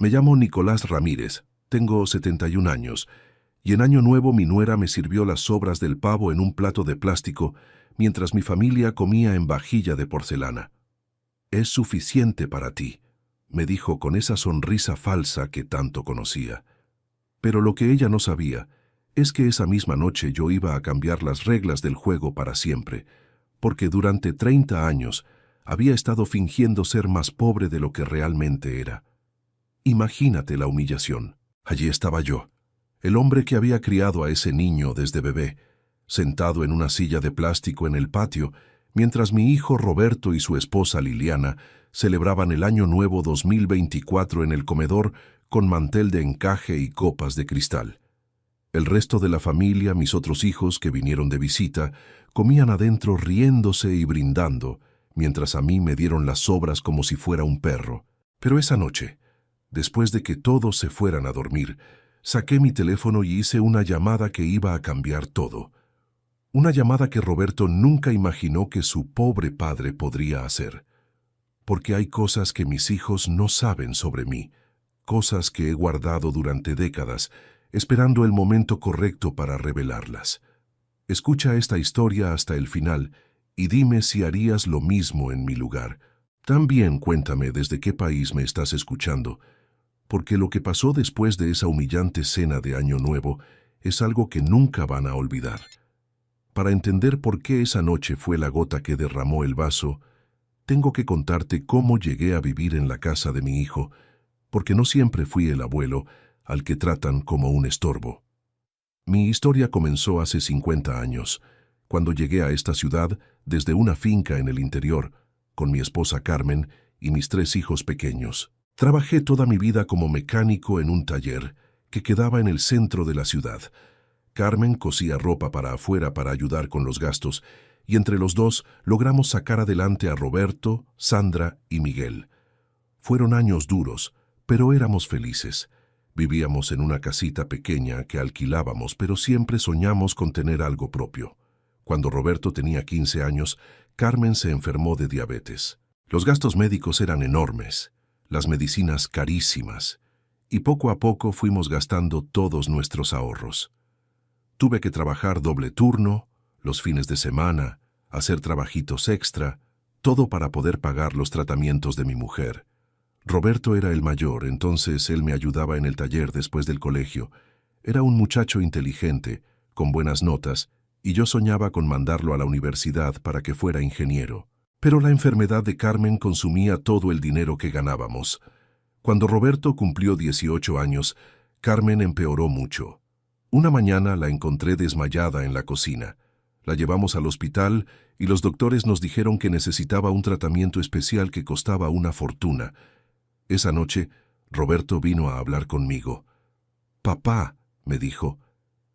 Me llamo Nicolás Ramírez, tengo 71 años, y en Año Nuevo mi nuera me sirvió las sobras del pavo en un plato de plástico, mientras mi familia comía en vajilla de porcelana. «Es suficiente para ti», me dijo con esa sonrisa falsa que tanto conocía. Pero lo que ella no sabía es que esa misma noche yo iba a cambiar las reglas del juego para siempre, porque durante 30 años había estado fingiendo ser más pobre de lo que realmente era. Imagínate la humillación. Allí estaba yo, el hombre que había criado a ese niño desde bebé, sentado en una silla de plástico en el patio, mientras mi hijo Roberto y su esposa Liliana celebraban el Año Nuevo 2024 en el comedor con mantel de encaje y copas de cristal. El resto de la familia, mis otros hijos que vinieron de visita, comían adentro riéndose y brindando, mientras a mí me dieron las sobras como si fuera un perro. Pero esa noche, después de que todos se fueran a dormir, saqué mi teléfono y hice una llamada que iba a cambiar todo. Una llamada que Roberto nunca imaginó que su pobre padre podría hacer. Porque hay cosas que mis hijos no saben sobre mí, cosas que he guardado durante décadas, esperando el momento correcto para revelarlas. Escucha esta historia hasta el final y dime si harías lo mismo en mi lugar. También cuéntame desde qué país me estás escuchando, porque lo que pasó después de esa humillante cena de Año Nuevo es algo que nunca van a olvidar. Para entender por qué esa noche fue la gota que derramó el vaso, tengo que contarte cómo llegué a vivir en la casa de mi hijo, porque no siempre fui el abuelo al que tratan como un estorbo. Mi historia comenzó hace 50 años, cuando llegué a esta ciudad desde una finca en el interior, con mi esposa Carmen y mis 3 hijos pequeños. Trabajé toda mi vida como mecánico en un taller que quedaba en el centro de la ciudad. Carmen cosía ropa para afuera para ayudar con los gastos, y entre los dos logramos sacar adelante a Roberto, Sandra y Miguel. Fueron años duros, pero éramos felices. Vivíamos en una casita pequeña que alquilábamos, pero siempre soñamos con tener algo propio. Cuando Roberto tenía 15 años, Carmen se enfermó de diabetes. Los gastos médicos eran enormes, las medicinas carísimas, y poco a poco fuimos gastando todos nuestros ahorros. Tuve que trabajar doble turno, los fines de semana, hacer trabajitos extra, todo para poder pagar los tratamientos de mi mujer. Roberto era el mayor, entonces él me ayudaba en el taller después del colegio. Era un muchacho inteligente, con buenas notas, y yo soñaba con mandarlo a la universidad para que fuera ingeniero. Pero la enfermedad de Carmen consumía todo el dinero que ganábamos. Cuando Roberto cumplió 18 años, Carmen empeoró mucho. Una mañana la encontré desmayada en la cocina. La llevamos al hospital y los doctores nos dijeron que necesitaba un tratamiento especial que costaba una fortuna. Esa noche, Roberto vino a hablar conmigo. «Papá», me dijo,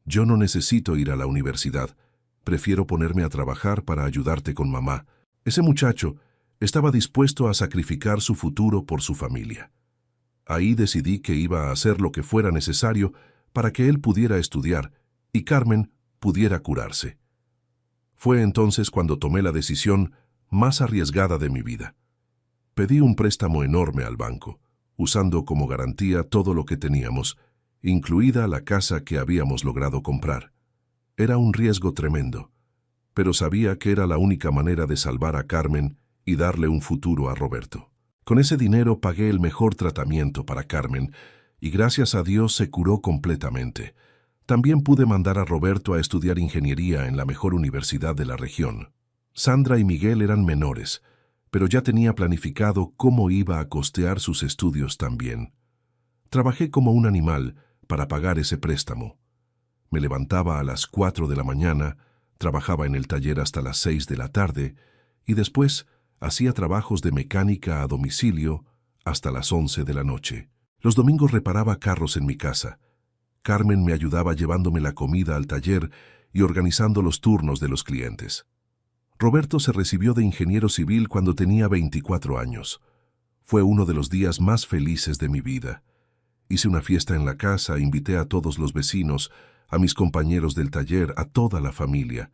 «yo no necesito ir a la universidad. Prefiero ponerme a trabajar para ayudarte con mamá». Ese muchacho estaba dispuesto a sacrificar su futuro por su familia. Ahí decidí que iba a hacer lo que fuera necesario para que él pudiera estudiar y Carmen pudiera curarse. Fue entonces cuando tomé la decisión más arriesgada de mi vida. Pedí un préstamo enorme al banco, usando como garantía todo lo que teníamos, incluida la casa que habíamos logrado comprar. Era un riesgo tremendo, pero sabía que era la única manera de salvar a Carmen y darle un futuro a Roberto. Con ese dinero pagué el mejor tratamiento para Carmen, y gracias a Dios se curó completamente. También pude mandar a Roberto a estudiar ingeniería en la mejor universidad de la región. Sandra y Miguel eran menores, pero ya tenía planificado cómo iba a costear sus estudios también. Trabajé como un animal para pagar ese préstamo. Me levantaba a las 4 de la mañana, trabajaba en el taller hasta las 6 de la tarde y después hacía trabajos de mecánica a domicilio hasta las 11 de la noche. Los domingos reparaba carros en mi casa. Carmen me ayudaba llevándome la comida al taller y organizando los turnos de los clientes. Roberto se recibió de ingeniero civil cuando tenía 24 años. Fue uno de los días más felices de mi vida. Hice una fiesta en la casa, invité a todos los vecinos, a mis compañeros del taller, a toda la familia.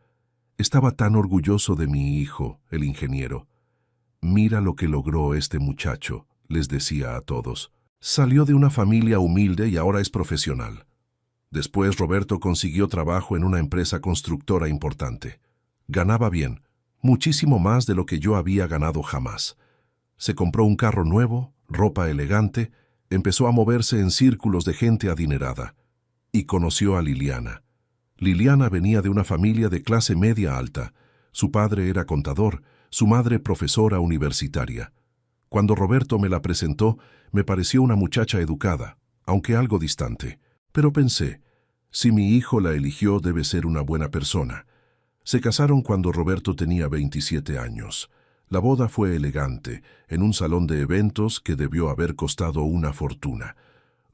Estaba tan orgulloso de mi hijo, el ingeniero. «Mira lo que logró este muchacho», les decía a todos. Salió de una familia humilde y ahora es profesional. Después Roberto consiguió trabajo en una empresa constructora importante. Ganaba bien, muchísimo más de lo que yo había ganado jamás. Se compró un carro nuevo, ropa elegante, empezó a moverse en círculos de gente adinerada. Y conoció a Liliana. Liliana venía de una familia de clase media alta. Su padre era contador, su madre profesora universitaria. Cuando Roberto me la presentó, me pareció una muchacha educada, aunque algo distante. Pero pensé, si mi hijo la eligió debe ser una buena persona. Se casaron cuando Roberto tenía 27 años. La boda fue elegante, en un salón de eventos que debió haber costado una fortuna.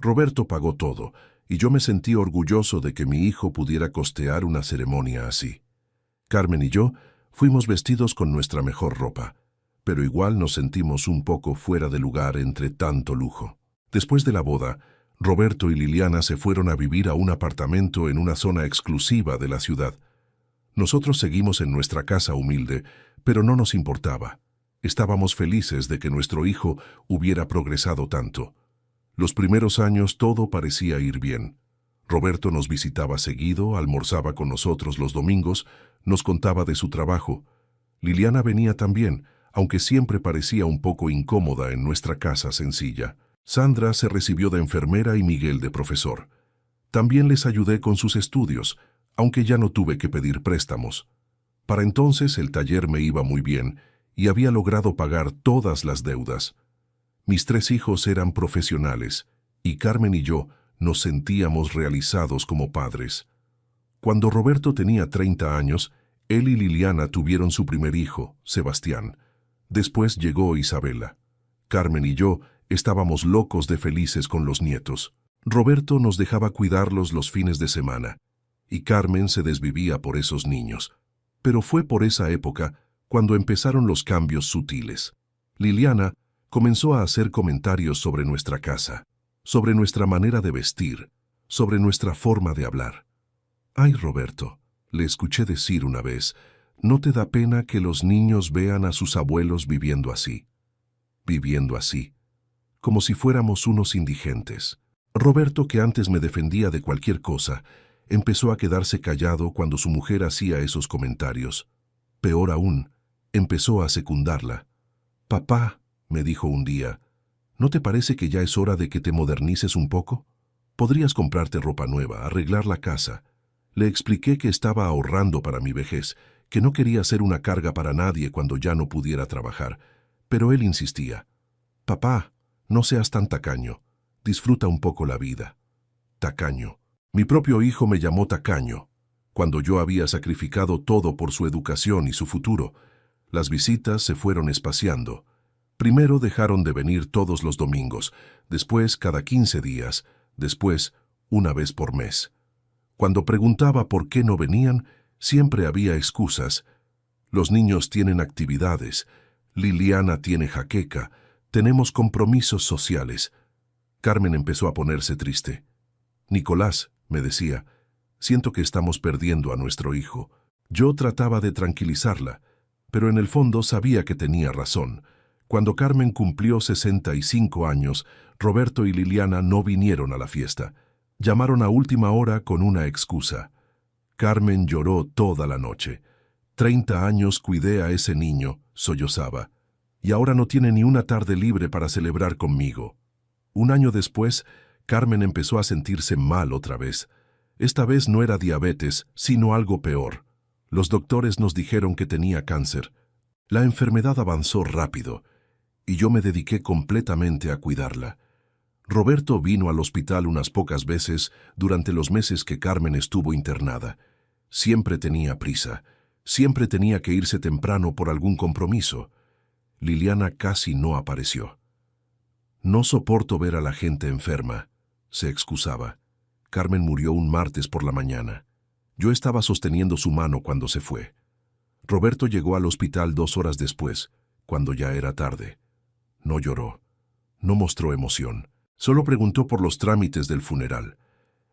Roberto pagó todo, y yo me sentí orgulloso de que mi hijo pudiera costear una ceremonia así. Carmen y yo fuimos vestidos con nuestra mejor ropa, pero igual nos sentimos un poco fuera de lugar entre tanto lujo. Después de la boda, Roberto y Liliana se fueron a vivir a un apartamento en una zona exclusiva de la ciudad. Nosotros seguimos en nuestra casa humilde, pero no nos importaba. Estábamos felices de que nuestro hijo hubiera progresado tanto. Los primeros años todo parecía ir bien. Roberto nos visitaba seguido, almorzaba con nosotros los domingos, nos contaba de su trabajo. Liliana venía también, aunque siempre parecía un poco incómoda en nuestra casa sencilla. Sandra se recibió de enfermera y Miguel de profesor. También les ayudé con sus estudios, aunque ya no tuve que pedir préstamos. Para entonces el taller me iba muy bien y había logrado pagar todas las deudas. Mis 3 hijos eran profesionales y Carmen y yo nos sentíamos realizados como padres. Cuando Roberto tenía 30 años, él y Liliana tuvieron su primer hijo, Sebastián. Después llegó Isabela. Carmen y yo estábamos locos de felices con los nietos. Roberto nos dejaba cuidarlos los fines de semana, y Carmen se desvivía por esos niños. Pero fue por esa época cuando empezaron los cambios sutiles. Liliana comenzó a hacer comentarios sobre nuestra casa, sobre nuestra manera de vestir, sobre nuestra forma de hablar. «Ay, Roberto», le escuché decir una vez, «¿no te da pena que los niños vean a sus abuelos viviendo así? Viviendo así, como si fuéramos unos indigentes». Roberto, que antes me defendía de cualquier cosa, empezó a quedarse callado cuando su mujer hacía esos comentarios. Peor aún, empezó a secundarla. «Papá», me dijo un día, «¿no te parece que ya es hora de que te modernices un poco? Podrías comprarte ropa nueva, arreglar la casa». Le expliqué que estaba ahorrando para mi vejez, que no quería ser una carga para nadie cuando ya no pudiera trabajar, pero él insistía. «Papá, no seas tan tacaño, disfruta un poco la vida». Tacaño. Mi propio hijo me llamó tacaño, cuando yo había sacrificado todo por su educación y su futuro. Las visitas se fueron espaciando. Primero dejaron de venir todos los domingos, después cada 15 días, después una vez por mes. Cuando preguntaba por qué no venían, siempre había excusas. Los niños tienen actividades, Liliana tiene jaqueca, tenemos compromisos sociales. Carmen empezó a ponerse triste. «Nicolás», me decía, «siento que estamos perdiendo a nuestro hijo». Yo trataba de tranquilizarla, pero en el fondo sabía que tenía razón. Cuando Carmen cumplió 65 años, Roberto y Liliana no vinieron a la fiesta. Llamaron a última hora con una excusa. Carmen lloró toda la noche. 30 años cuidé a ese niño, sollozaba, y ahora no tiene ni una tarde libre para celebrar conmigo. Un año después, Carmen empezó a sentirse mal otra vez. Esta vez no era diabetes, sino algo peor. Los doctores nos dijeron que tenía cáncer. La enfermedad avanzó rápido, y yo me dediqué completamente a cuidarla. Roberto vino al hospital unas pocas veces durante los meses que Carmen estuvo internada. Siempre tenía prisa, siempre tenía que irse temprano por algún compromiso. Liliana casi no apareció. «No soporto ver a la gente enferma», se excusaba. Carmen murió un martes por la mañana. Yo estaba sosteniendo su mano cuando se fue. Roberto llegó al hospital 2 horas después, cuando ya era tarde. No lloró, no mostró emoción. Solo preguntó por los trámites del funeral.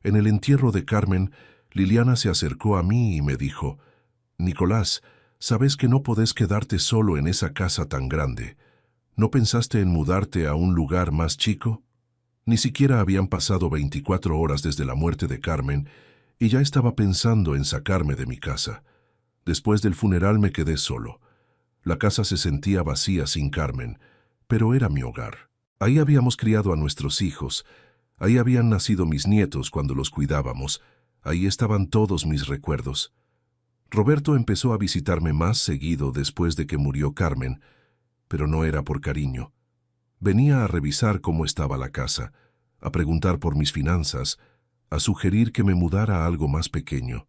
En el entierro de Carmen, Liliana se acercó a mí y me dijo, «Nicolás, sabes que no podés quedarte solo en esa casa tan grande. ¿No pensaste en mudarte a un lugar más chico?» Ni siquiera habían pasado 24 horas desde la muerte de Carmen y ya estaba pensando en sacarme de mi casa. Después del funeral me quedé solo. La casa se sentía vacía sin Carmen, pero era mi hogar. Ahí habíamos criado a nuestros hijos, ahí habían nacido mis nietos cuando los cuidábamos, ahí estaban todos mis recuerdos. Roberto empezó a visitarme más seguido después de que murió Carmen, pero no era por cariño. Venía a revisar cómo estaba la casa, a preguntar por mis finanzas, a sugerir que me mudara a algo más pequeño.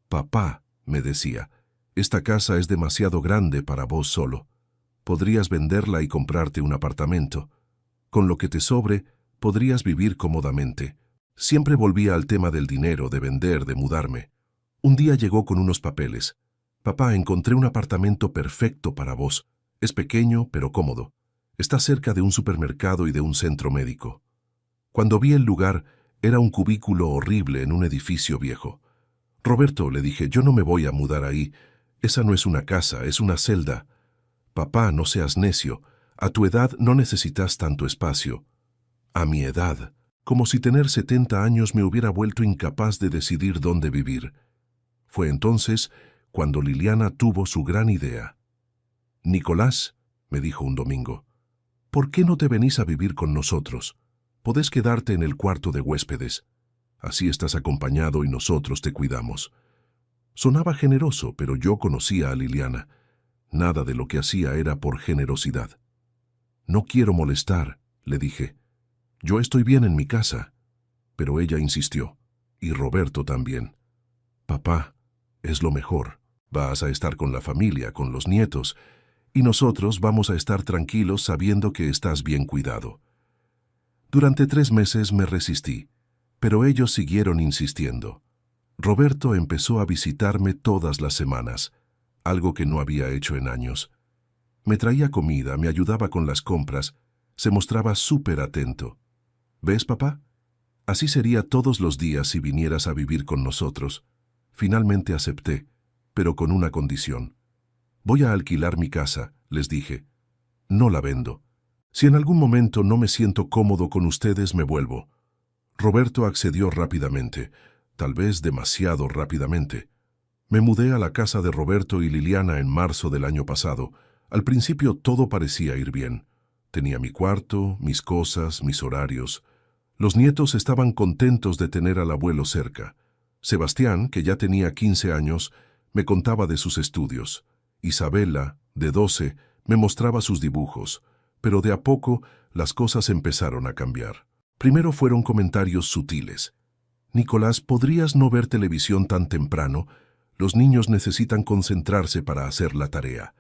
«Papá», me decía, «esta casa es demasiado grande para vos solo. Podrías venderla y comprarte un apartamento. Con lo que te sobre, podrías vivir cómodamente». Siempre volvía al tema del dinero, de vender, de mudarme. Un día llegó con unos papeles. «Papá, encontré un apartamento perfecto para vos. Es pequeño, pero cómodo. Está cerca de un supermercado y de un centro médico». Cuando vi el lugar, era un cubículo horrible en un edificio viejo. «Roberto», le dije, «yo no me voy a mudar ahí. Esa no es una casa, es una celda». «Papá, no seas necio. A tu edad no necesitas tanto espacio». A mi edad, como si tener 70 años me hubiera vuelto incapaz de decidir dónde vivir. Fue entonces cuando Liliana tuvo su gran idea. «Nicolás», me dijo un domingo, «¿por qué no te venís a vivir con nosotros? Podés quedarte en el cuarto de huéspedes. Así estás acompañado y nosotros te cuidamos». Sonaba generoso, pero yo conocía a Liliana. Nada de lo que hacía era por generosidad. «No quiero molestar», le dije. «Yo estoy bien en mi casa». Pero ella insistió, y Roberto también. «Papá, es lo mejor. Vas a estar con la familia, con los nietos, y nosotros vamos a estar tranquilos sabiendo que estás bien cuidado». Durante 3 meses me resistí, pero ellos siguieron insistiendo. Roberto empezó a visitarme todas las semanas, algo que no había hecho en años. Me traía comida, me ayudaba con las compras, se mostraba súper atento. «¿Ves, papá? Así sería todos los días si vinieras a vivir con nosotros». Finalmente acepté, pero con una condición. «Voy a alquilar mi casa», les dije. «No la vendo. Si en algún momento no me siento cómodo con ustedes, me vuelvo». Roberto accedió rápidamente, tal vez demasiado rápidamente. Me mudé a la casa de Roberto y Liliana en marzo del año pasado. Al principio todo parecía ir bien. Tenía mi cuarto, mis cosas, mis horarios. Los nietos estaban contentos de tener al abuelo cerca. Sebastián, que ya tenía 15 años, me contaba de sus estudios. Isabela, de 12, me mostraba sus dibujos. Pero de a poco las cosas empezaron a cambiar. Primero fueron comentarios sutiles. «Nicolás, ¿podrías no ver televisión tan temprano? Los niños necesitan concentrarse para hacer la tarea».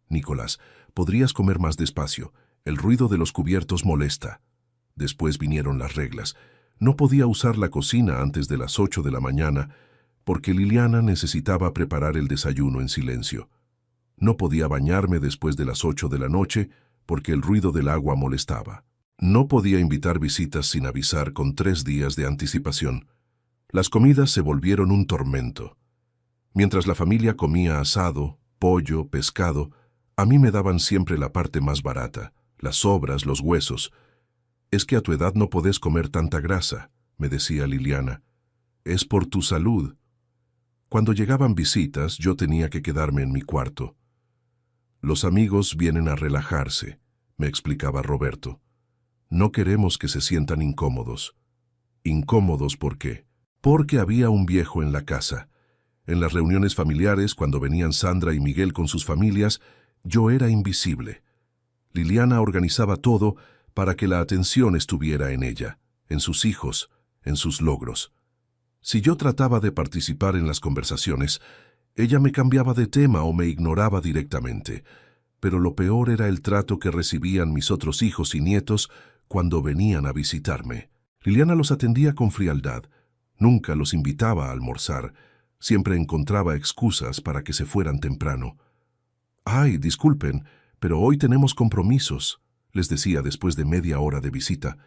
«Nicolás, ¿podrías comer más despacio? El ruido de los cubiertos molesta». Después vinieron las reglas. No podía usar la cocina antes de las 8 de la mañana porque Liliana necesitaba preparar el desayuno en silencio. No podía bañarme después de las 8 de la noche porque el ruido del agua molestaba. No podía invitar visitas sin avisar con 3 días de anticipación. Las comidas se volvieron un tormento. Mientras la familia comía asado, pollo, pescado, a mí me daban siempre la parte más barata, las sobras, los huesos. «Es que a tu edad no podés comer tanta grasa», me decía Liliana. «Es por tu salud». Cuando llegaban visitas, yo tenía que quedarme en mi cuarto. «Los amigos vienen a relajarse», me explicaba Roberto. «No queremos que se sientan incómodos». «¿Incómodos por qué?» «Porque había un viejo en la casa. En las reuniones familiares, cuando venían Sandra y Miguel con sus familias, yo era invisible. Liliana organizaba todo para que la atención estuviera en ella, en sus hijos, en sus logros. Si yo trataba de participar en las conversaciones, ella me cambiaba de tema o me ignoraba directamente. Pero lo peor era el trato que recibían mis otros hijos y nietos cuando venían a visitarme. Liliana los atendía con frialdad. Nunca los invitaba a almorzar. Siempre encontraba excusas para que se fueran temprano. «Ay, disculpen, pero hoy tenemos compromisos», les decía después de media hora de visita.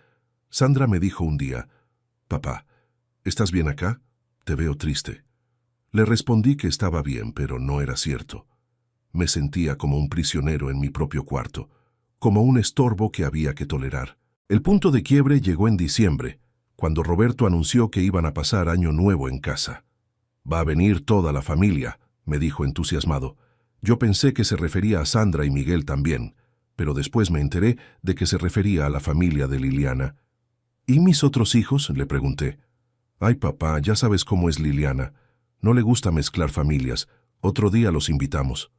Sandra me dijo un día: «Papá, ¿estás bien acá? Te veo triste». Le respondí que estaba bien, pero no era cierto. Me sentía como un prisionero en mi propio cuarto, como un estorbo que había que tolerar. El punto de quiebre llegó en diciembre, cuando Roberto anunció que iban a pasar Año Nuevo en casa. «Va a venir toda la familia», me dijo entusiasmado. Yo pensé que se refería a Sandra y Miguel también, pero después me enteré de que se refería a la familia de Liliana. «¿Y mis otros hijos?», le pregunté. «Ay, papá, ya sabes cómo es Liliana. No le gusta mezclar familias. Otro día los invitamos».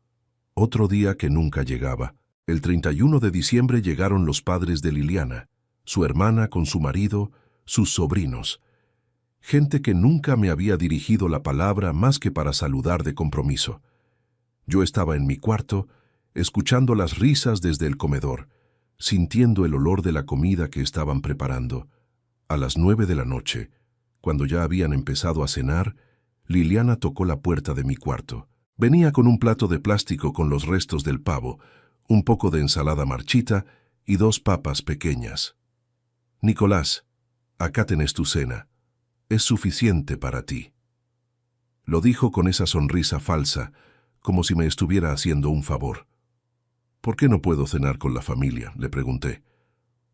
Otro día que nunca llegaba. El 31 de diciembre llegaron los padres de Liliana, su hermana con su marido, sus sobrinos. Gente que nunca me había dirigido la palabra más que para saludar de compromiso. Yo estaba en mi cuarto, escuchando las risas desde el comedor, sintiendo el olor de la comida que estaban preparando. A las 9 de la noche, cuando ya habían empezado a cenar, Liliana tocó la puerta de mi cuarto. Venía con un plato de plástico con los restos del pavo, un poco de ensalada marchita y 2 papas pequeñas. «Nicolás, acá tenés tu cena. Es suficiente para ti». Lo dijo con esa sonrisa falsa, como si me estuviera haciendo un favor. «¿Por qué no puedo cenar con la familia?», le pregunté.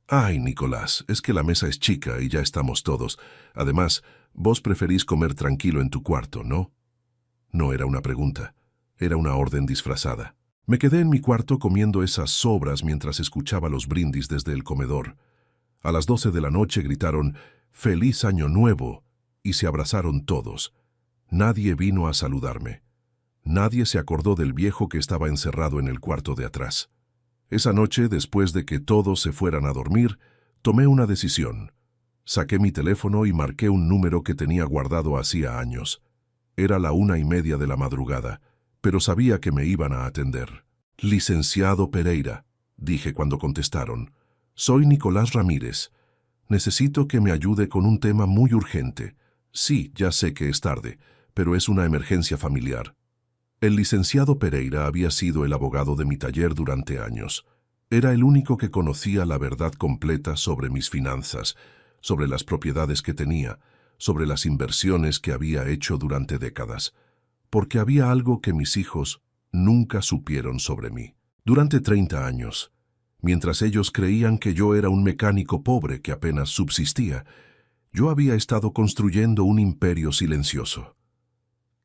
«Ay, Nicolás, es que la mesa es chica y ya estamos todos. Además, vos preferís comer tranquilo en tu cuarto, ¿no?». No era una pregunta, era una orden disfrazada. Me quedé en mi cuarto comiendo esas sobras mientras escuchaba los brindis desde el comedor. A las 12 de la noche gritaron «¡Feliz Año Nuevo!» y se abrazaron todos. Nadie vino a saludarme. Nadie se acordó del viejo que estaba encerrado en el cuarto de atrás. Esa noche, después de que todos se fueran a dormir, tomé una decisión. Saqué mi teléfono y marqué un número que tenía guardado hacía años. Era la 1:30 de la madrugada, pero sabía que me iban a atender. «Licenciado Pereira», dije cuando contestaron. «Soy Nicolás Ramírez. Necesito que me ayude con un tema muy urgente. Sí, ya sé que es tarde, pero es una emergencia familiar». El licenciado Pereira había sido el abogado de mi taller durante años. Era el único que conocía la verdad completa sobre mis finanzas, sobre las propiedades que tenía, sobre las inversiones que había hecho durante décadas, porque había algo que mis hijos nunca supieron sobre mí. Durante 30 años, mientras ellos creían que yo era un mecánico pobre que apenas subsistía, yo había estado construyendo un imperio silencioso.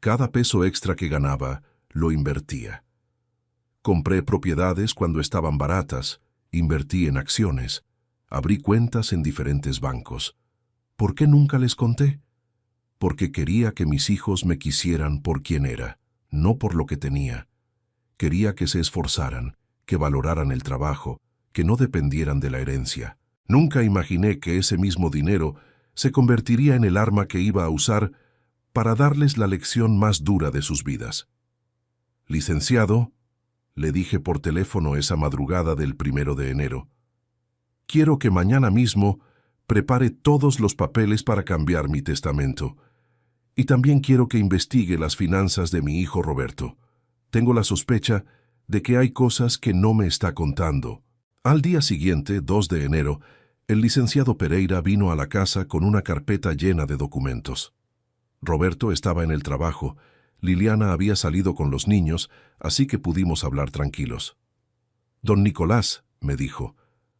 Cada peso extra que ganaba, lo invertía. Compré propiedades cuando estaban baratas, invertí en acciones, abrí cuentas en diferentes bancos. ¿Por qué nunca les conté? Porque quería que mis hijos me quisieran por quien era, no por lo que tenía. Quería que se esforzaran, que valoraran el trabajo, que no dependieran de la herencia. Nunca imaginé que ese mismo dinero se convertiría en el arma que iba a usar para darles la lección más dura de sus vidas. «Licenciado», le dije por teléfono esa madrugada del 1 de enero, «quiero que mañana mismo prepare todos los papeles para cambiar mi testamento. Y también quiero que investigue las finanzas de mi hijo Roberto. Tengo la sospecha de que hay cosas que no me está contando». Al día siguiente, 2 de enero, el licenciado Pereira vino a la casa con una carpeta llena de documentos. Roberto estaba en el trabajo, Liliana había salido con los niños, así que pudimos hablar tranquilos. «Don Nicolás», me dijo,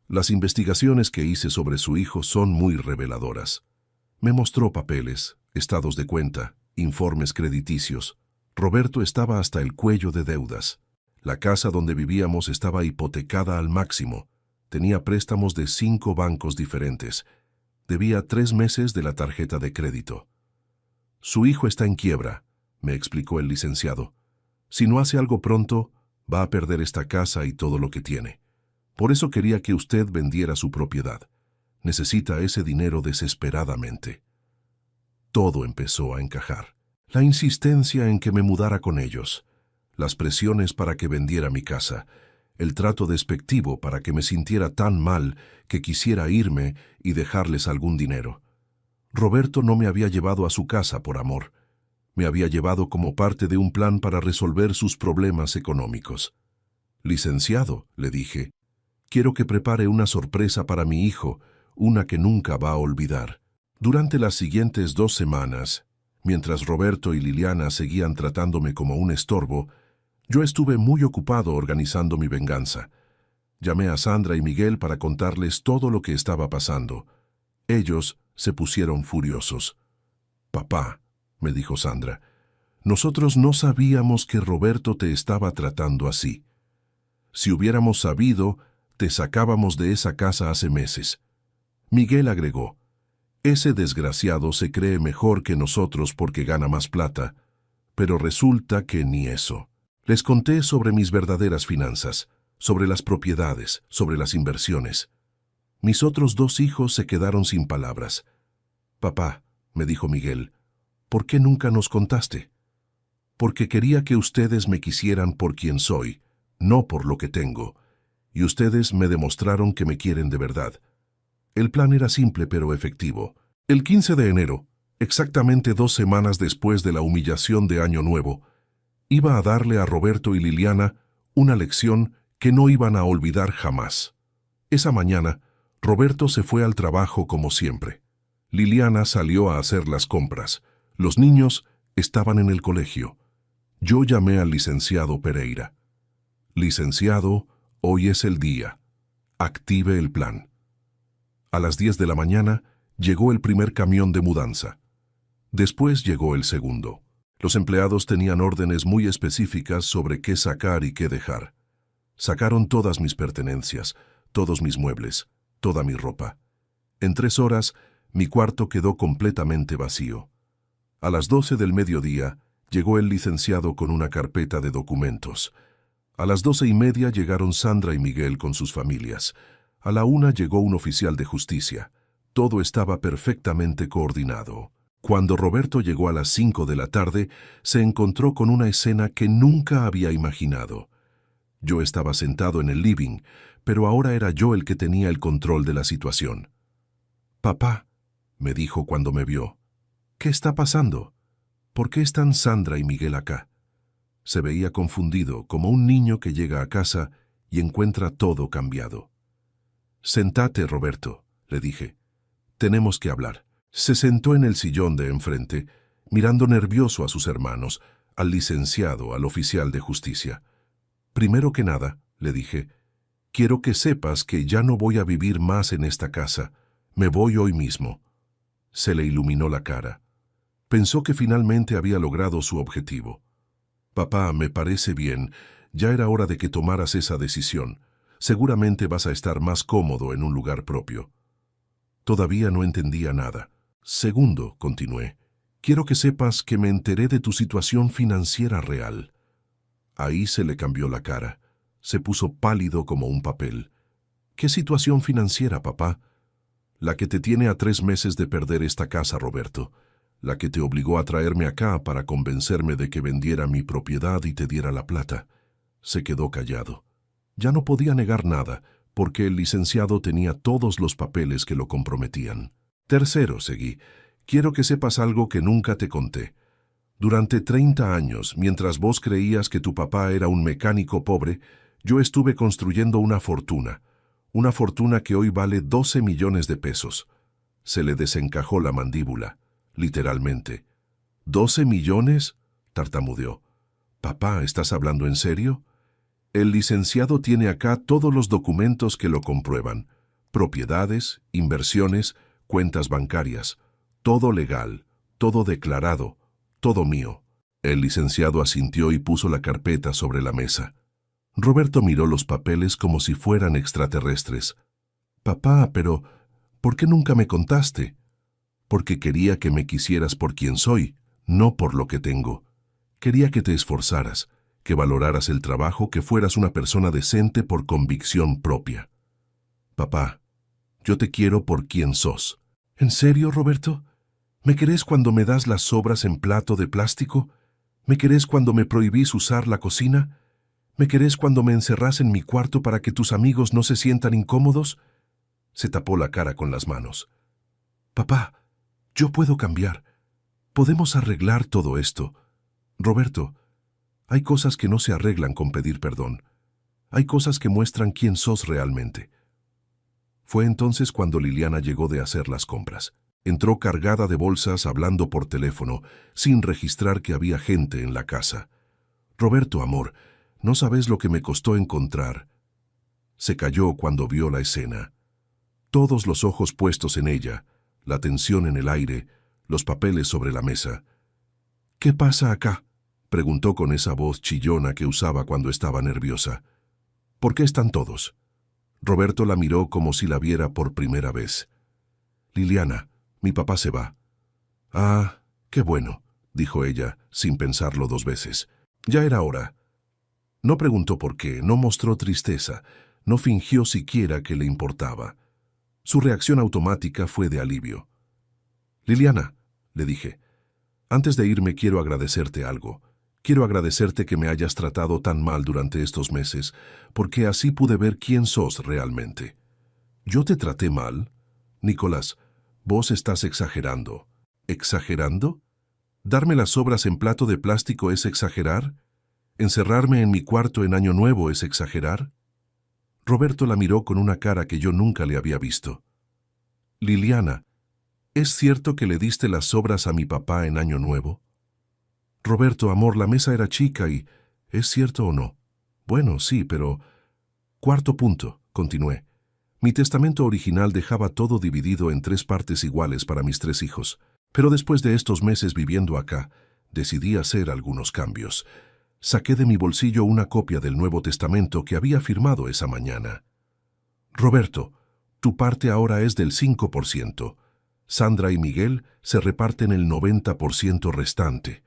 «las investigaciones que hice sobre su hijo son muy reveladoras». Me mostró papeles, estados de cuenta, informes crediticios. Roberto estaba hasta el cuello de deudas. La casa donde vivíamos estaba hipotecada al máximo. Tenía préstamos de 5 bancos diferentes. Debía 3 meses de la tarjeta de crédito. «Su hijo está en quiebra», me explicó el licenciado. «Si no hace algo pronto, va a perder esta casa y todo lo que tiene. Por eso quería que usted vendiera su propiedad. Necesita ese dinero desesperadamente». Todo empezó a encajar. La insistencia en que me mudara con ellos, las presiones para que vendiera mi casa, el trato despectivo para que me sintiera tan mal que quisiera irme y dejarles algún dinero. Roberto no me había llevado a su casa por amor. Me había llevado como parte de un plan para resolver sus problemas económicos. «Licenciado», le dije, «quiero que prepare una sorpresa para mi hijo, una que nunca va a olvidar». Durante las siguientes 2 semanas, mientras Roberto y Liliana seguían tratándome como un estorbo, yo estuve muy ocupado organizando mi venganza. Llamé a Sandra y Miguel para contarles todo lo que estaba pasando. Ellos se pusieron furiosos. «Papá», me dijo Sandra, «nosotros no sabíamos que Roberto te estaba tratando así. Si hubiéramos sabido, te sacábamos de esa casa hace meses». Miguel agregó, «Ese desgraciado se cree mejor que nosotros porque gana más plata, pero resulta que ni eso». Les conté sobre mis verdaderas finanzas, sobre las propiedades, sobre las inversiones. Mis otros 2 hijos se quedaron sin palabras. «Papá», me dijo Miguel, «¿por qué nunca nos contaste?» «Porque quería que ustedes me quisieran por quien soy, no por lo que tengo, y ustedes me demostraron que me quieren de verdad». El plan era simple pero efectivo. El 15 de enero, exactamente 2 semanas después de la humillación de Año Nuevo, iba a darle a Roberto y Liliana una lección que no iban a olvidar jamás. Esa mañana, Roberto se fue al trabajo como siempre. Liliana salió a hacer las compras. Los niños estaban en el colegio. Yo llamé al licenciado Pereira. «Licenciado, hoy es el día. Active el plan». A las 10 de la mañana llegó el primer camión de mudanza. Después llegó el segundo. Los empleados tenían órdenes muy específicas sobre qué sacar y qué dejar. Sacaron todas mis pertenencias, todos mis muebles, toda mi ropa. En 3 horas, mi cuarto quedó completamente vacío. A las 12 del mediodía, llegó el licenciado con una carpeta de documentos. A las 12:30 llegaron Sandra y Miguel con sus familias. A la 1 llegó un oficial de justicia. Todo estaba perfectamente coordinado. Cuando Roberto llegó a las 5 de la tarde, se encontró con una escena que nunca había imaginado. Yo estaba sentado en el living, pero ahora era yo el que tenía el control de la situación. «Papá», me dijo cuando me vio, «¿qué está pasando? ¿Por qué están Sandra y Miguel acá?» Se veía confundido, como un niño que llega a casa y encuentra todo cambiado. «Sentate, Roberto», le dije. «Tenemos que hablar». Se sentó en el sillón de enfrente, mirando nervioso a sus hermanos, al licenciado, al oficial de justicia. «Primero que nada», le dije, «quiero que sepas que ya no voy a vivir más en esta casa. Me voy hoy mismo». Se le iluminó la cara. Pensó que finalmente había logrado su objetivo. «Papá, me parece bien. Ya era hora de que tomaras esa decisión. Seguramente vas a estar más cómodo en un lugar propio». Todavía no entendía nada. «Segundo», continué, «quiero que sepas que me enteré de tu situación financiera real». Ahí se le cambió la cara. Se puso pálido como un papel. «¿Qué situación financiera, papá?» «La que te tiene a 3 meses de perder esta casa, Roberto. La que te obligó a traerme acá para convencerme de que vendiera mi propiedad y te diera la plata». Se quedó callado. Ya no podía negar nada, porque el licenciado tenía todos los papeles que lo comprometían. «Tercero», seguí, «quiero que sepas algo que nunca te conté. Durante 30 años, mientras vos creías que tu papá era un mecánico pobre, yo estuve construyendo una fortuna que hoy vale 12 millones de pesos». Se le desencajó la mandíbula, literalmente. «¿12 millones?» tartamudeó. «Papá, ¿estás hablando en serio?» «El licenciado tiene acá todos los documentos que lo comprueban. Propiedades, inversiones, cuentas bancarias. Todo legal, todo declarado, todo mío». El licenciado asintió y puso la carpeta sobre la mesa. Roberto miró los papeles como si fueran extraterrestres. «Papá, pero ¿por qué nunca me contaste?» «Porque quería que me quisieras por quien soy, no por lo que tengo. Quería que te esforzaras, que valoraras el trabajo, que fueras una persona decente por convicción propia. Papá, yo te quiero por quien sos». «¿En serio, Roberto? ¿Me querés cuando me das las sobras en plato de plástico? ¿Me querés cuando me prohibís usar la cocina? ¿Me querés cuando me encerrás en mi cuarto para que tus amigos no se sientan incómodos?» Se tapó la cara con las manos. «Papá, yo puedo cambiar. Podemos arreglar todo esto. Roberto, hay cosas que no se arreglan con pedir perdón. Hay cosas que muestran quién sos realmente». Fue entonces cuando Liliana llegó de hacer las compras. Entró cargada de bolsas, hablando por teléfono, sin registrar que había gente en la casa. «Roberto, amor, no sabes lo que me costó encontrar». Se calló cuando vio la escena. Todos los ojos puestos en ella, la tensión en el aire, los papeles sobre la mesa. «¿Qué pasa acá?», preguntó con esa voz chillona que usaba cuando estaba nerviosa. «¿Por qué están todos?». Roberto la miró como si la viera por primera vez. «Liliana, mi papá se va». «Ah, qué bueno», dijo ella, sin pensarlo dos veces. Ya era hora. No preguntó por qué, no mostró tristeza, no fingió siquiera que le importaba. Su reacción automática fue de alivio. «Liliana», le dije, «antes de irme quiero agradecerte algo. Quiero agradecerte que me hayas tratado tan mal durante estos meses, porque así pude ver quién sos realmente». «¿Yo te traté mal?» «Nicolás, vos estás exagerando». «¿Exagerando? ¿Darme las sobras en plato de plástico es exagerar? ¿Encerrarme en mi cuarto en Año Nuevo es exagerar?». Roberto la miró con una cara que yo nunca le había visto. «Liliana, ¿es cierto que le diste las sobras a mi papá en Año Nuevo?». «Roberto, amor, la mesa era chica y... ¿es cierto o no?». «Bueno, sí, pero...». «Cuarto punto», continué. «Mi testamento original dejaba todo dividido en 3 partes iguales para mis 3 hijos. Pero después de estos meses viviendo acá, decidí hacer algunos cambios. Saqué de mi bolsillo una copia del Nuevo Testamento que había firmado esa mañana. Roberto, tu parte ahora es del 5%. Sandra y Miguel se reparten el 90% restante.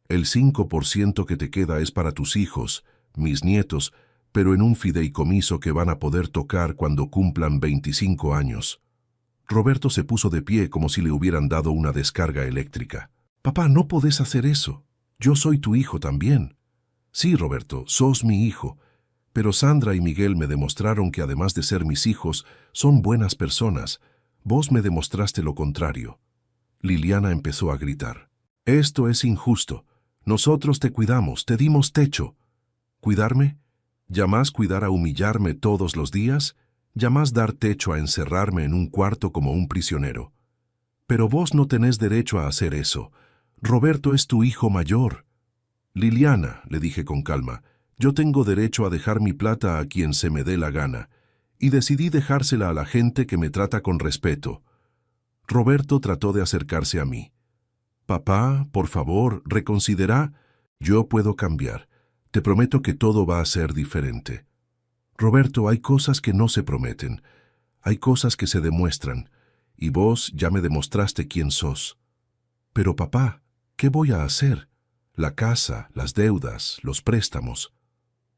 El 5% que te queda es para tus hijos, mis nietos, pero en un fideicomiso que van a poder tocar cuando cumplan 25 años. Roberto se puso de pie como si le hubieran dado una descarga eléctrica. «Papá, no podés hacer eso. Yo soy tu hijo también». «Sí, Roberto, sos mi hijo, pero Sandra y Miguel me demostraron que además de ser mis hijos, son buenas personas. Vos me demostraste lo contrario». Liliana empezó a gritar. «Esto es injusto. Nosotros te cuidamos, te dimos techo». «¿Cuidarme? ¿Llamás cuidar a humillarme todos los días? ¿Llamás dar techo a encerrarme en un cuarto como un prisionero? Pero vos no tenés derecho a hacer eso. Roberto es tu hijo mayor». «Liliana», le dije con calma, «yo tengo derecho a dejar mi plata a quien se me dé la gana, y decidí dejársela a la gente que me trata con respeto». Roberto trató de acercarse a mí. «Papá, por favor, reconsidera. Yo puedo cambiar. Te prometo que todo va a ser diferente». «Roberto, hay cosas que no se prometen. Hay cosas que se demuestran, y vos ya me demostraste quién sos». «Pero papá, ¿qué voy a hacer? La casa, las deudas, los préstamos».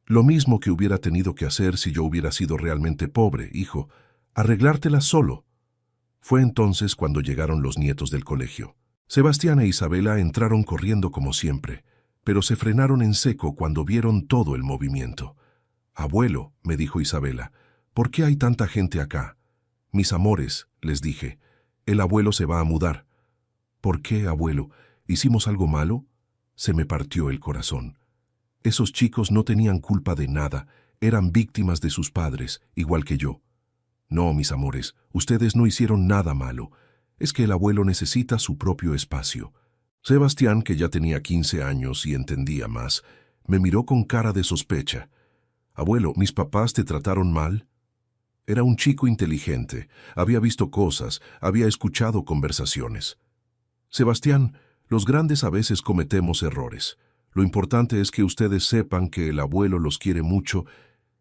«Lo mismo que hubiera tenido que hacer si yo hubiera sido realmente pobre, hijo. Arreglártelas solo». Fue entonces cuando llegaron los nietos del colegio. Sebastián e Isabela entraron corriendo como siempre, pero se frenaron en seco cuando vieron todo el movimiento. «Abuelo», me dijo Isabela, «¿por qué hay tanta gente acá?». «Mis amores», les dije, «el abuelo se va a mudar». «¿Por qué, abuelo? ¿Hicimos algo malo?». Se me partió el corazón. Esos chicos no tenían culpa de nada, eran víctimas de sus padres, igual que yo. «No, mis amores, ustedes no hicieron nada malo. Es que el abuelo necesita su propio espacio». Sebastián, que ya tenía 15 años y entendía más, me miró con cara de sospecha. «Abuelo, ¿mis papás te trataron mal?». Era un chico inteligente, había visto cosas, había escuchado conversaciones. «Sebastián, los grandes a veces cometemos errores. Lo importante es que ustedes sepan que el abuelo los quiere mucho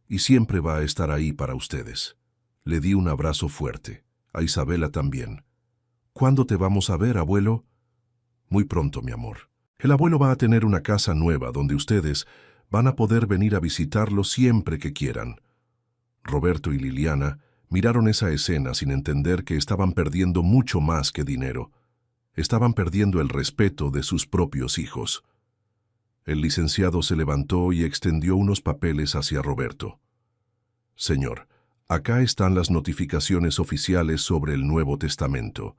y siempre va a estar ahí para ustedes». Le di un abrazo fuerte, a Isabela también. «¿Cuándo te vamos a ver, abuelo?». «Muy pronto, mi amor. El abuelo va a tener una casa nueva donde ustedes van a poder venir a visitarlo siempre que quieran». Roberto y Liliana miraron esa escena sin entender que estaban perdiendo mucho más que dinero. Estaban perdiendo el respeto de sus propios hijos. El licenciado se levantó y extendió unos papeles hacia Roberto. «Señor, acá están las notificaciones oficiales sobre el Nuevo Testamento.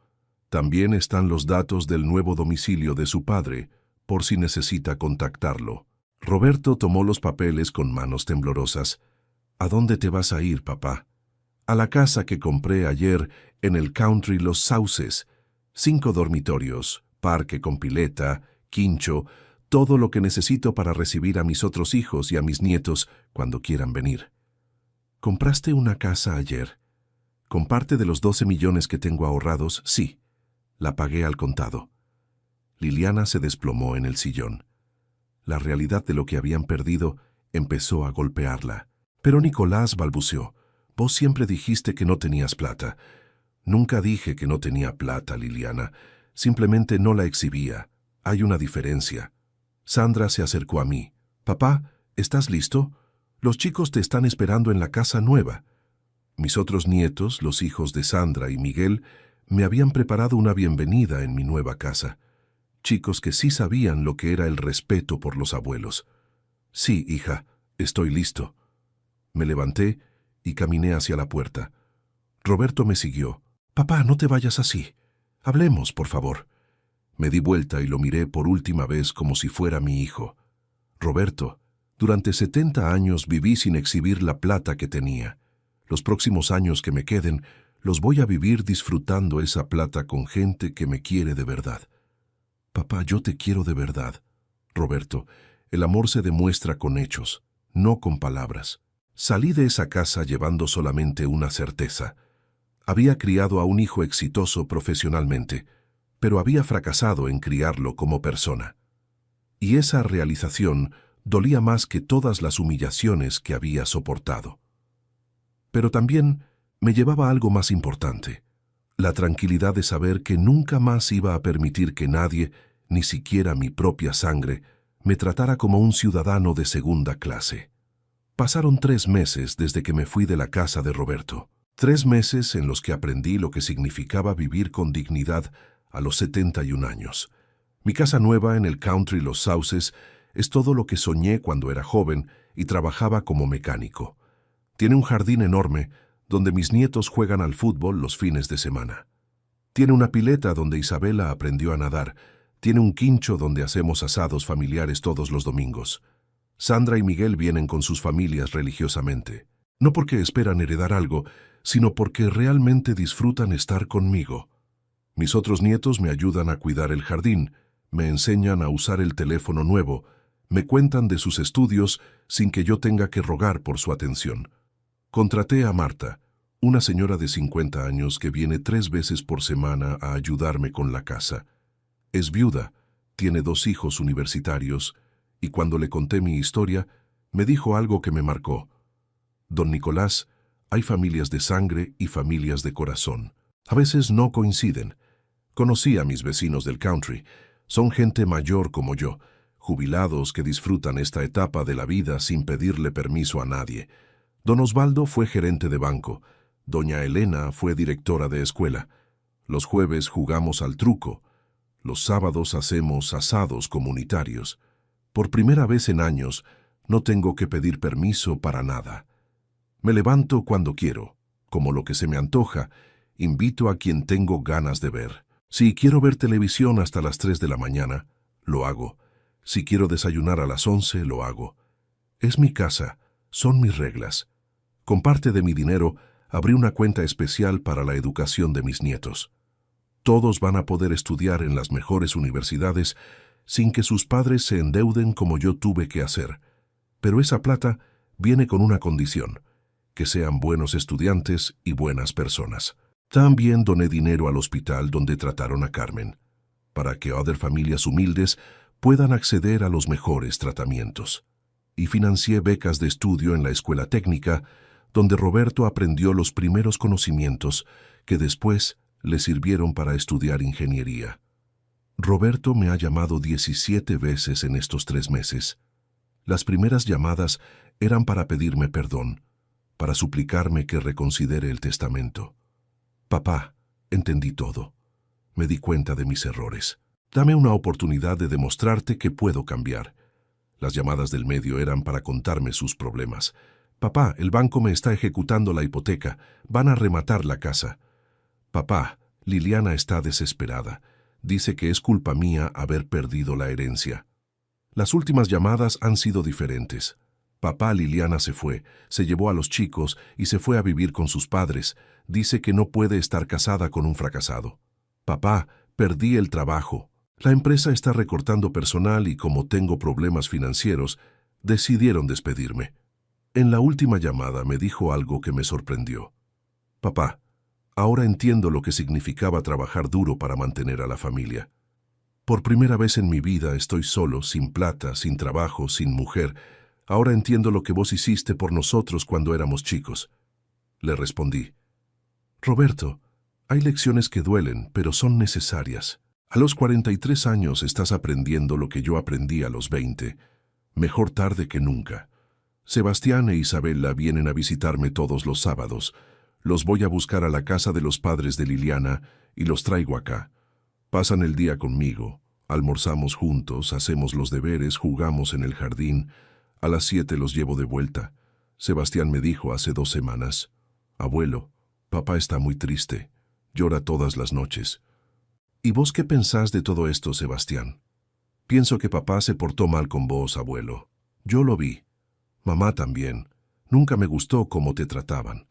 También están los datos del nuevo domicilio de su padre, por si necesita contactarlo». Roberto tomó los papeles con manos temblorosas. «¿A dónde te vas a ir, papá?». «A la casa que compré ayer en el Country Los Sauces. 5 dormitorios, parque con pileta, quincho, todo lo que necesito para recibir a mis otros hijos y a mis nietos cuando quieran venir». ¿Compraste una casa ayer? ¿Con parte de los 12 millones que tengo ahorrados? Sí. La pagué al contado. Liliana se desplomó en el sillón. La realidad de lo que habían perdido empezó a golpearla. Pero Nicolás balbuceó. Vos siempre dijiste que no tenías plata. Nunca dije que no tenía plata, Liliana. Simplemente no la exhibía. Hay una diferencia. Sandra se acercó a mí. Papá, ¿estás listo? Los chicos te están esperando en la casa nueva. Mis otros nietos, los hijos de Sandra y Miguel, me habían preparado una bienvenida en mi nueva casa. Chicos que sí sabían lo que era el respeto por los abuelos. Sí, hija, estoy listo. Me levanté y caminé hacia la puerta. Roberto me siguió. Papá, no te vayas así. Hablemos, por favor. Me di vuelta y lo miré por última vez como si fuera mi hijo. Roberto, durante 70 años viví sin exhibir la plata que tenía. Los próximos años que me queden, los voy a vivir disfrutando esa plata con gente que me quiere de verdad. Papá, yo te quiero de verdad. Roberto, el amor se demuestra con hechos, no con palabras. Salí de esa casa llevando solamente una certeza. Había criado a un hijo exitoso profesionalmente, pero había fracasado en criarlo como persona. Y esa realización dolía más que todas las humillaciones que había soportado. Pero también me llevaba algo más importante, la tranquilidad de saber que nunca más iba a permitir que nadie, ni siquiera mi propia sangre, me tratara como un ciudadano de segunda clase. Pasaron 3 meses desde que me fui de la casa de Roberto. 3 meses en los que aprendí lo que significaba vivir con dignidad a los 71 años. Mi casa nueva en el country Los Sauces es todo lo que soñé cuando era joven y trabajaba como mecánico. Tiene un jardín enorme donde mis nietos juegan al fútbol los fines de semana. Tiene una pileta donde Isabela aprendió a nadar. Tiene un quincho donde hacemos asados familiares todos los domingos. Sandra y Miguel vienen con sus familias religiosamente. No porque esperan heredar algo, sino porque realmente disfrutan estar conmigo. Mis otros nietos me ayudan a cuidar el jardín, me enseñan a usar el teléfono nuevo, me cuentan de sus estudios sin que yo tenga que rogar por su atención. Contraté a Marta, una señora de 50 años que viene 3 veces por semana a ayudarme con la casa. Es viuda, tiene 2 hijos universitarios, y cuando le conté mi historia, me dijo algo que me marcó. Don Nicolás, hay familias de sangre y familias de corazón. A veces no coinciden. Conocí a mis vecinos del country. Son gente mayor como yo, jubilados que disfrutan esta etapa de la vida sin pedirle permiso a nadie. Don Osvaldo fue gerente de banco. Doña Elena fue directora de escuela. Los jueves jugamos al truco. Los sábados hacemos asados comunitarios. Por primera vez en años, no tengo que pedir permiso para nada. Me levanto cuando quiero, como lo que se me antoja, invito a quien tengo ganas de ver. Si quiero ver televisión hasta las 3 de la mañana, lo hago. Si quiero desayunar a las 11, lo hago. Es mi casa, son mis reglas. Con parte de mi dinero, abrí una cuenta especial para la educación de mis nietos. Todos van a poder estudiar en las mejores universidades sin que sus padres se endeuden como yo tuve que hacer. Pero esa plata viene con una condición, que sean buenos estudiantes y buenas personas. También doné dinero al hospital donde trataron a Carmen, para que otras familias humildes puedan acceder a los mejores tratamientos. Y financié becas de estudio en la escuela técnica, donde Roberto aprendió los primeros conocimientos que después le sirvieron para estudiar ingeniería. Roberto me ha llamado 17 veces en estos 3 meses. Las primeras llamadas eran para pedirme perdón, para suplicarme que reconsidere el testamento. Papá, entendí todo. Me di cuenta de mis errores. Dame una oportunidad de demostrarte que puedo cambiar. Las llamadas del medio eran para contarme sus problemas. Papá, el banco me está ejecutando la hipoteca. Van a rematar la casa. Papá, Liliana está desesperada. Dice que es culpa mía haber perdido la herencia. Las últimas llamadas han sido diferentes. Papá, Liliana se fue, se llevó a los chicos y se fue a vivir con sus padres. Dice que no puede estar casada con un fracasado. Papá, perdí el trabajo. La empresa está recortando personal y como tengo problemas financieros, decidieron despedirme. En la última llamada me dijo algo que me sorprendió. Papá, ahora entiendo lo que significaba trabajar duro para mantener a la familia. Por primera vez en mi vida estoy solo, sin plata, sin trabajo, sin mujer. Ahora entiendo lo que vos hiciste por nosotros cuando éramos chicos. Le respondí. Roberto, hay lecciones que duelen, pero son necesarias. A los 43 años estás aprendiendo lo que yo aprendí a los 20. Mejor tarde que nunca. Sebastián e Isabela vienen a visitarme todos los sábados. Los voy a buscar a la casa de los padres de Liliana y los traigo acá. Pasan el día conmigo, almorzamos juntos, hacemos los deberes, jugamos en el jardín. A las 7 los llevo de vuelta. Sebastián me dijo hace 2 semanas, «Abuelo, papá está muy triste, llora todas las noches». ¿Y vos qué pensás de todo esto, Sebastián? Pienso que papá se portó mal con vos, abuelo. Yo lo vi. Mamá también. Nunca me gustó cómo te trataban.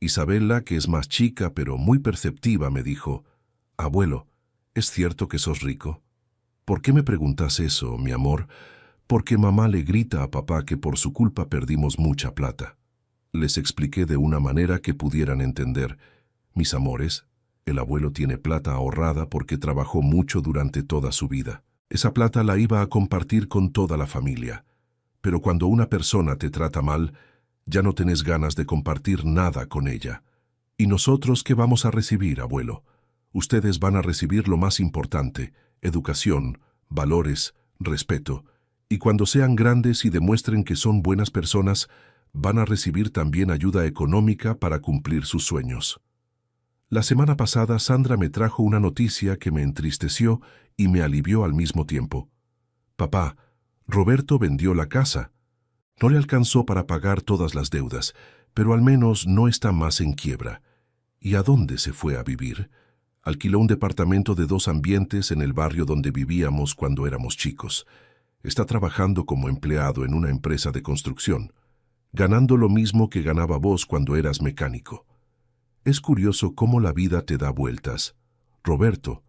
Isabela, que es más chica pero muy perceptiva, me dijo, «Abuelo, ¿es cierto que sos rico?» «¿Por qué me preguntas eso, mi amor?» «Porque mamá le grita a papá que por su culpa perdimos mucha plata». Les expliqué de una manera que pudieran entender. «Mis amores, el abuelo tiene plata ahorrada porque trabajó mucho durante toda su vida. Esa plata la iba a compartir con toda la familia. Pero cuando una persona te trata mal, ya no tenés ganas de compartir nada con ella. ¿Y nosotros qué vamos a recibir, abuelo? Ustedes van a recibir lo más importante, educación, valores, respeto. Y cuando sean grandes y demuestren que son buenas personas, van a recibir también ayuda económica para cumplir sus sueños». La semana pasada Sandra me trajo una noticia que me entristeció y me alivió al mismo tiempo. «Papá, Roberto vendió la casa. No le alcanzó para pagar todas las deudas, pero al menos no está más en quiebra. ¿Y a dónde se fue a vivir? Alquiló un departamento de 2 ambientes en el barrio donde vivíamos cuando éramos chicos. Está trabajando como empleado en una empresa de construcción, ganando lo mismo que ganaba vos cuando eras mecánico. Es curioso cómo la vida te da vueltas. Roberto,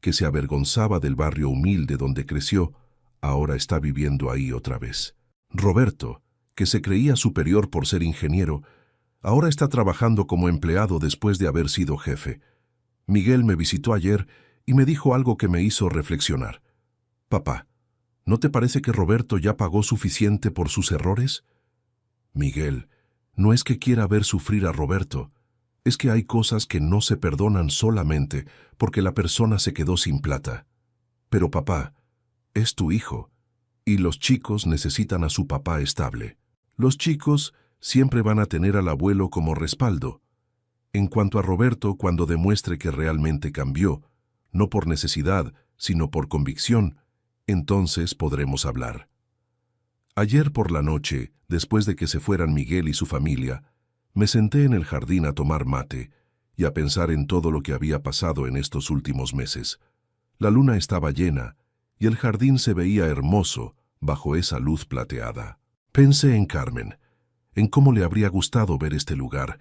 que se avergonzaba del barrio humilde donde creció, ahora está viviendo ahí otra vez. Roberto, que se creía superior por ser ingeniero, ahora está trabajando como empleado después de haber sido jefe. Miguel me visitó ayer y me dijo algo que me hizo reflexionar. «Papá, ¿no te parece que Roberto ya pagó suficiente por sus errores?» «Miguel, no es que quiera ver sufrir a Roberto. Es que hay cosas que no se perdonan solamente porque la persona se quedó sin plata. Pero papá, es tu hijo, y los chicos necesitan a su papá estable. Los chicos siempre van a tener al abuelo como respaldo. En cuanto a Roberto, cuando demuestre que realmente cambió, no por necesidad, sino por convicción, entonces podremos hablar». Ayer por la noche, después de que se fueran Miguel y su familia, me senté en el jardín a tomar mate y a pensar en todo lo que había pasado en estos últimos meses. La luna estaba llena y el jardín se veía hermoso bajo esa luz plateada. Pensé en Carmen, en cómo le habría gustado ver este lugar,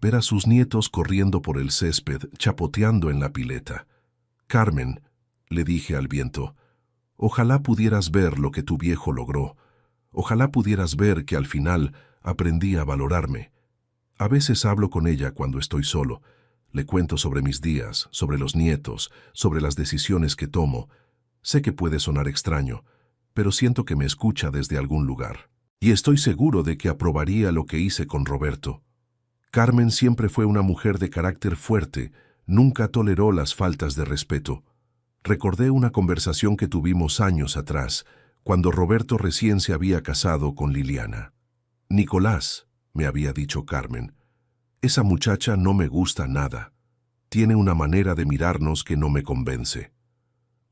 ver a sus nietos corriendo por el césped, chapoteando en la pileta. «Carmen», le dije al viento, «ojalá pudieras ver lo que tu viejo logró. Ojalá pudieras ver que al final aprendí a valorarme». A veces hablo con ella cuando estoy solo. Le cuento sobre mis días, sobre los nietos, sobre las decisiones que tomo. Sé que puede sonar extraño, pero siento que me escucha desde algún lugar. Y estoy seguro de que aprobaría lo que hice con Roberto. Carmen siempre fue una mujer de carácter fuerte, nunca toleró las faltas de respeto. Recordé una conversación que tuvimos años atrás, cuando Roberto recién se había casado con Liliana. «Nicolás», me había dicho Carmen, «esa muchacha no me gusta nada. Tiene una manera de mirarnos que no me convence».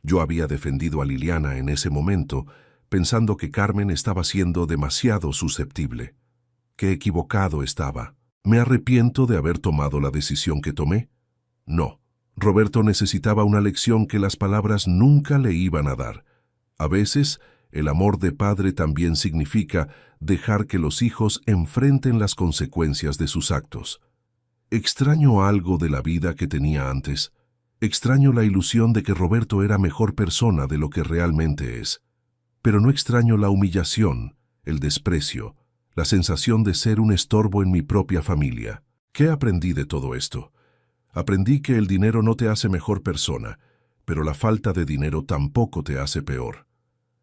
Yo había defendido a Liliana en ese momento, pensando que Carmen estaba siendo demasiado susceptible. Qué equivocado estaba. ¿Me arrepiento de haber tomado la decisión que tomé? No. Roberto necesitaba una lección que las palabras nunca le iban a dar. A veces, el amor de padre también significa dejar que los hijos enfrenten las consecuencias de sus actos. Extraño algo de la vida que tenía antes. Extraño la ilusión de que Roberto era mejor persona de lo que realmente es. Pero no extraño la humillación, el desprecio, la sensación de ser un estorbo en mi propia familia. ¿Qué aprendí de todo esto? Aprendí que el dinero no te hace mejor persona, pero la falta de dinero tampoco te hace peor.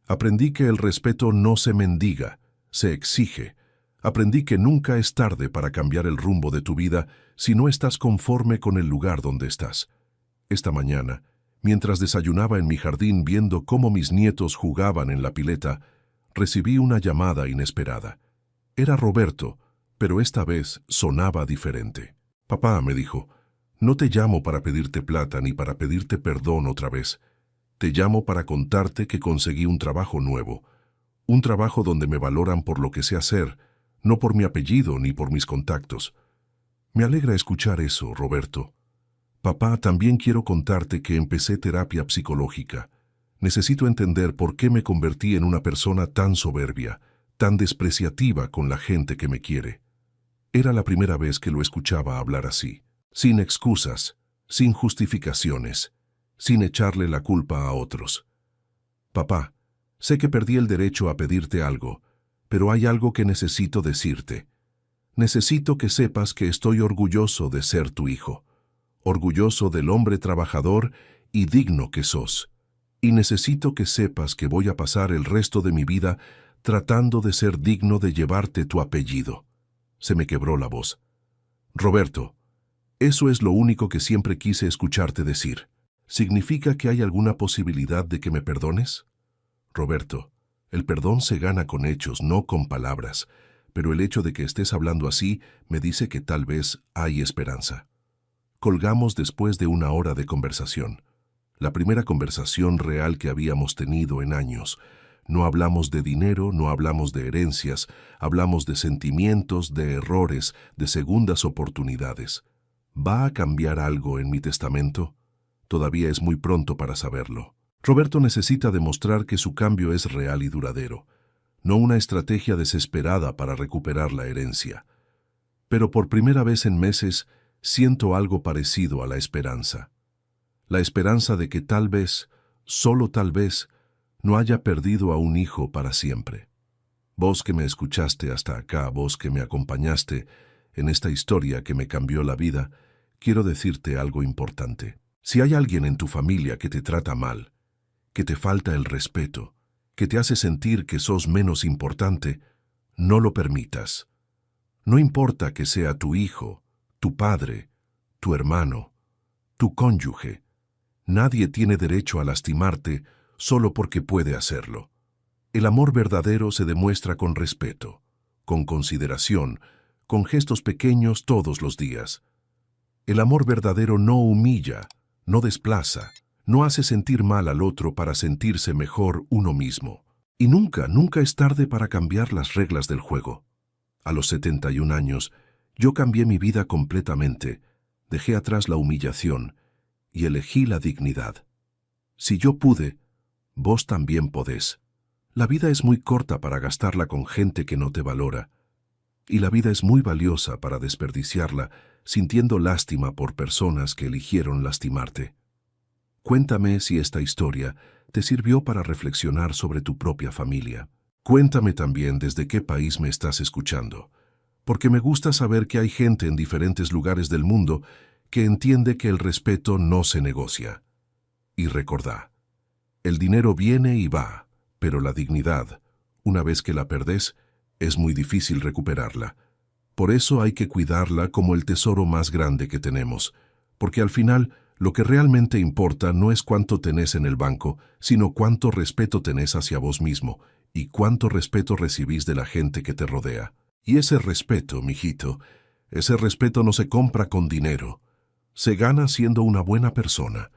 Aprendí que el respeto no se mendiga, se exige. Aprendí que nunca es tarde para cambiar el rumbo de tu vida si no estás conforme con el lugar donde estás. Esta mañana, mientras desayunaba en mi jardín viendo cómo mis nietos jugaban en la pileta, recibí una llamada inesperada. Era Roberto, pero esta vez sonaba diferente. «Papá», me dijo, «no te llamo para pedirte plata ni para pedirte perdón otra vez. Te llamo para contarte que conseguí un trabajo nuevo. Un trabajo donde me valoran por lo que sé hacer, no por mi apellido ni por mis contactos». Me alegra escuchar eso, Roberto. Papá, también quiero contarte que empecé terapia psicológica. Necesito entender por qué me convertí en una persona tan soberbia, tan despreciativa con la gente que me quiere. Era la primera vez que lo escuchaba hablar así, sin excusas, sin justificaciones, sin echarle la culpa a otros. Papá, sé que perdí el derecho a pedirte algo, pero hay algo que necesito decirte. Necesito que sepas que estoy orgulloso de ser tu hijo, orgulloso del hombre trabajador y digno que sos. Y necesito que sepas que voy a pasar el resto de mi vida tratando de ser digno de llevarte tu apellido. Se me quebró la voz. Roberto, eso es lo único que siempre quise escucharte decir. ¿Significa que hay alguna posibilidad de que me perdones? Roberto, el perdón se gana con hechos, no con palabras, pero el hecho de que estés hablando así me dice que tal vez hay esperanza. Colgamos después de una hora de conversación. La primera conversación real que habíamos tenido en años. No hablamos de dinero, no hablamos de herencias, hablamos de sentimientos, de errores, de segundas oportunidades. ¿Va a cambiar algo en mi testamento? Todavía es muy pronto para saberlo. Roberto necesita demostrar que su cambio es real y duradero, no una estrategia desesperada para recuperar la herencia. Pero por primera vez en meses siento algo parecido a la esperanza. La esperanza de que tal vez, solo tal vez, no haya perdido a un hijo para siempre. Vos que me escuchaste hasta acá, vos que me acompañaste en esta historia que me cambió la vida, quiero decirte algo importante. Si hay alguien en tu familia que te trata mal, que te falta el respeto, que te hace sentir que sos menos importante, no lo permitas. No importa que sea tu hijo, tu padre, tu hermano, tu cónyuge. Nadie tiene derecho a lastimarte solo porque puede hacerlo. El amor verdadero se demuestra con respeto, con consideración, con gestos pequeños todos los días. El amor verdadero no humilla, no desplaza, no hace sentir mal al otro para sentirse mejor uno mismo. Y nunca, nunca es tarde para cambiar las reglas del juego. A los 71 años, yo cambié mi vida completamente, dejé atrás la humillación y elegí la dignidad. Si yo pude, vos también podés. La vida es muy corta para gastarla con gente que no te valora, y la vida es muy valiosa para desperdiciarla sintiendo lástima por personas que eligieron lastimarte. Cuéntame si esta historia te sirvió para reflexionar sobre tu propia familia. Cuéntame también desde qué país me estás escuchando, porque me gusta saber que hay gente en diferentes lugares del mundo que entiende que el respeto no se negocia. Y recordá, el dinero viene y va, pero la dignidad, una vez que la perdés, es muy difícil recuperarla. Por eso hay que cuidarla como el tesoro más grande que tenemos, porque al final lo que realmente importa no es cuánto tenés en el banco, sino cuánto respeto tenés hacia vos mismo y cuánto respeto recibís de la gente que te rodea. Y ese respeto, mijito, ese respeto no se compra con dinero. Se gana siendo una buena persona,